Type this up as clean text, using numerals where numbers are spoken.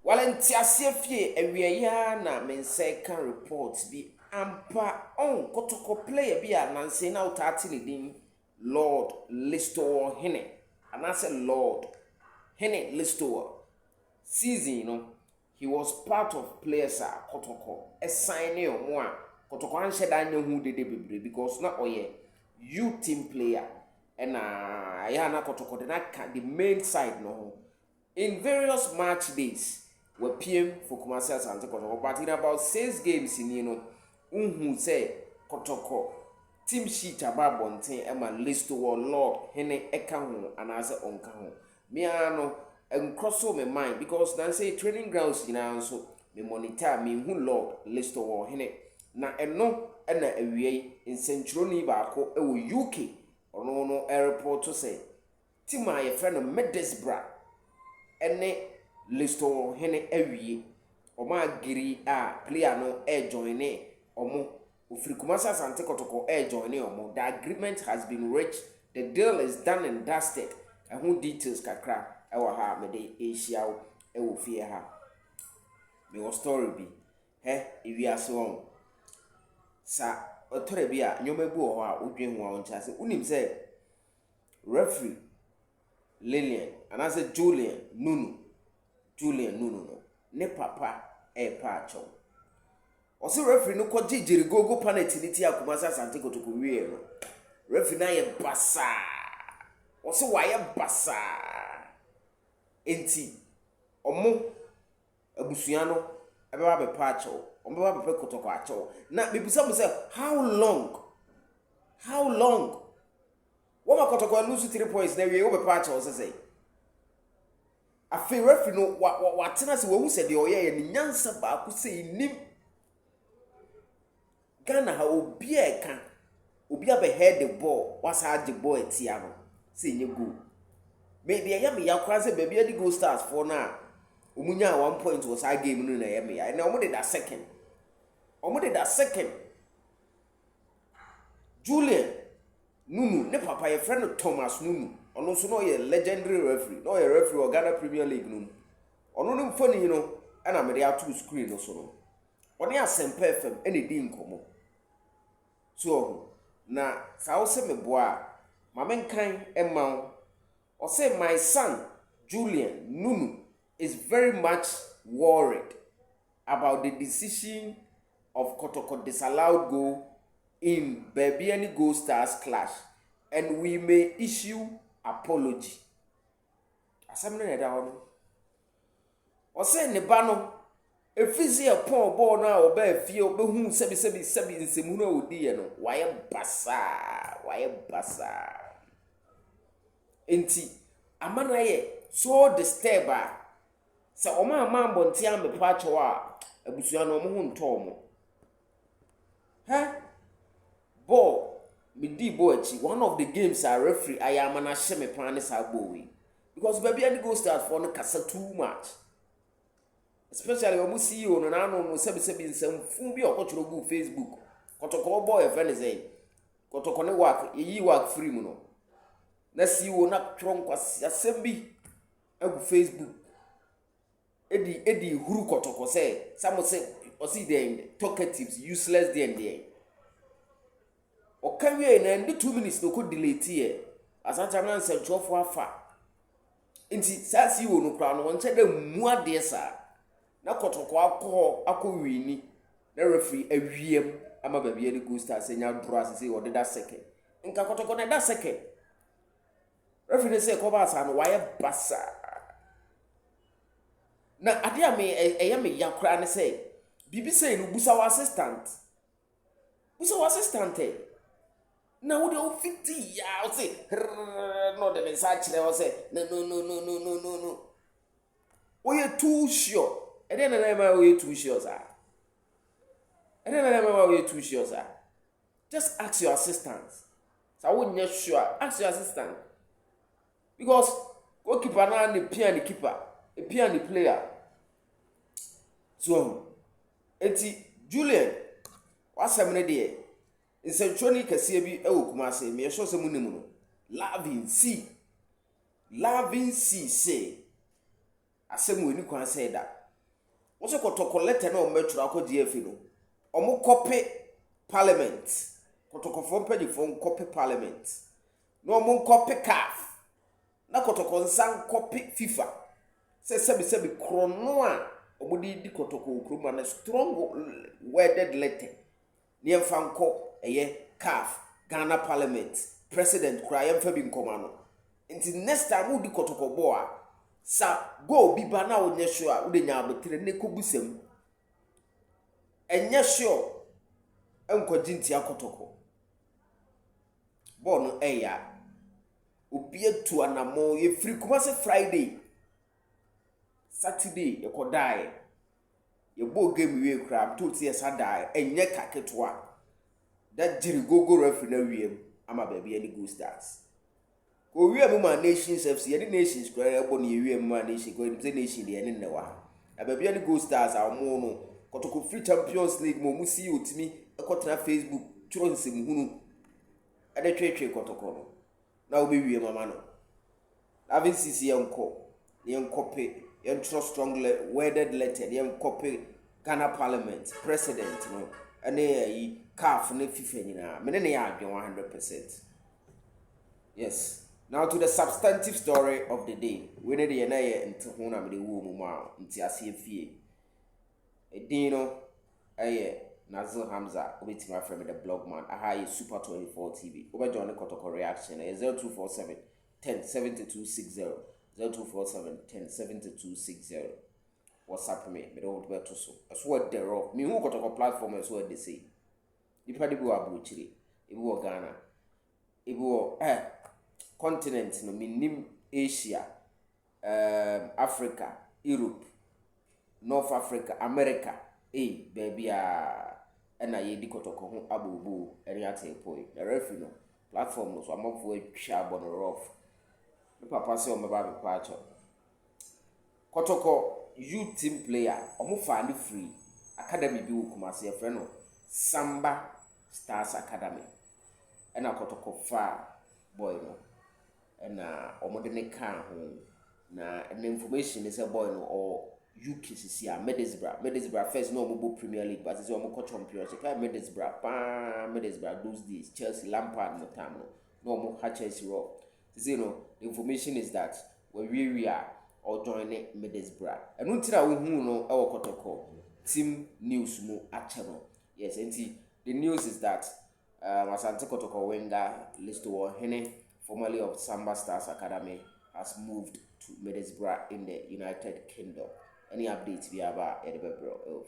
Walenti asiefie ewie ya na mense kan reports bi ampa on Kotoko player bi a nanse na utati ne din Lord Listowel Hene. And I said Lord Hene Listowel. Season, he was part of players at Kotoko. A signing or more. Kotoko and said I know who they did because not youth team player. And I na Kotoko the main side no. In various match days, we PM for commercial and Kotoko, but in about 6 games in say Kotoko team sheet about Bonte Emma Listowel Lord Hene Ekahu and as a onkahu. Miano and cross my mind because then say training grounds in so me monitor me who Lord Listowel Hene. Na eno na awie in Centroni baako e wo UK ono no airport to say team a ye friend Middlesbrough ene Listowel Hene awie oma giri a player no e join omo ofiri Kumasi Asante Kotoko e join omo. The agreement has been reached, the deal is done and dusted. And who details kakra e wa ha me de Asia e wo fie ha me wo story bi ewi aso sa otore bi a nyoma bu ho a odwen ho a oncha se unim se referee Lilian and I said Julian Nunu no ne papa e pa acho o se referee no ko jijiri gogo penalty ni ti Kumasi Asante Kotoko wie no referee na ye basa o se wa ye basa enti omo abusua no ebe ba be pa acho ombe ba be Kotoko acho na bibisa mo say how long what ma Kotoko lose 3 points na we be pa acho say afi referee no wa tena se wo hu se de oye ni nyansa ba ku sei nim Ghana ha obi eka obi abe head the ball wasa the ball etia no say nye goal maybe ya me yakwa say baby the goal stars for na omunya 1 point was our game no na ya me ya na omo de that second Julian Nunu ne papa your friend Thomas Nunu ono so no ye legendary referee no ye referee of Ghana Premier League no ono no mfoni ana me dey out screen no so no oni Asempa FM ene di nkomo so na sa wo se meboa ma menkan emma o say my son Julian Nunu is very much worried about the decision of Kotoko disallowed goal in Baby Goal Stars clash and we may issue apology. Asamne na da hono. O say ne ba no efisi e pon ball na oba afie obehu sebi nsemu na odi ye no waye basa enti amana ye so disturb a se o ma mbonti am be pacho a abusua no mo hu nto mo ball me di ball achi one of the games I referee I am na hye me plan sa ball we because baby and go start for no kasa too much especially when we see you no na no sebi nsem fun bi okotro go Facebook Kotoko boy e friend say Kotoko ne work yi work free mu no na see you na tron kwasi asem bi egu Facebook edi huru Kotoko say some say o see them talkatives useless there o kan we na ndi 2 minutes no ko delete here asanta na nsem chofo afa nti sa see you no kra no won che da mu ade sa na Kotoko akọ na referee awiem ama baby any go start say nya draw say o da second nka Kotoko na da second referee say ko ba sa no waye basa na ade a me me yakra ne say bibi say no busa wa assistant na wo de o fiti ya o say no de message le o say no we are too sure. And then I am way too sure, sir. Just ask your assistant. So I wouldn't just sure. Ask your assistant. Because goalkeeper now the piano keeper, a piano player. So, Julian, what's happening there? In Centroni Kasiabi Kumasi, me show some money. Loving C say. Asem we ni kwan say that. Wose Kotoko letter na ometro akodi afi no. Omo copy parliament. Kotoko fo mpanyifo copy parliament. No omo copy CAF. Na Kotoko nsan copy FIFA. Sebi krono a omo di Kotoko okroma na strong worded letter. Ni emfanko eye CAF, Ghana Parliament, President kura yemfa bi nkoma no. Nti next time wo di Kotoko bo a sa go bi ba na onye sure a wo de nya abetre ne kobusam. Enye sure enkoji nti Kotoko. Bo no eya obi atu anamo ye free kuma se Friday, Saturday ye kodai. Ye bo game we kra to tie sadai enye kaketwa. That jirigogo referee na wiem ama baby any go stars. Go wiem ma nations FC any nations kra ebo na wiem ma nation go any nation de any ne wa. Na baby any go stars amu no Kotoko free Champions League mo musi otimi ekotena Facebook tro nsem hunu. Ade twetwe Kotoko no. Na obi wiem mama no. Having CC yen copy yen trust strongly worded letter yen copy Ghana Parliament President no. Ane CAF ne FIFA nyina me ne ya adwen 100%. Yes. Now to the substantive story of the day. We need the na ye nte ho na me de wo mu a nti ase afie. Edin no aye Nazil Hamza obetima from the blogman aha ye Super 24 TV. Obe join the Kotoko reaction 0247 10 7260 0247 10 7260. WhatsApp me don't better so. As what the rock. Me who Kotoko platform as what they say. If I do Abuchiri, if we Ghana, if we continent no minim Asia, Africa, Europe, North Africa, America, baby and I ye Kotoko home abu and yate poi. The referee no platform no so I'm up for a sharp on the rough. The papa say on my baby patch. Kotoko youth team player omo find free academy bi wo Kumasi friend no Samba Stars Academy and Kotoko fa boy no and omo de ne kan ho na the information is a boy no or UKCC Middlesbrough first no omo Premier League but is omo co championship Middlesbrough those days Chelsea Lampard no time no omo ha Chelsea raw you know the information is that when we are or join Middlesbrough. And until we know our Kotoko team news mo achano. Yes, and the news is that Asante Kotoko Wenga Listowel Hene, formerly of Samba Stars Academy, has moved to Middlesbrough in the United Kingdom. Any updates we have at Edinburgh?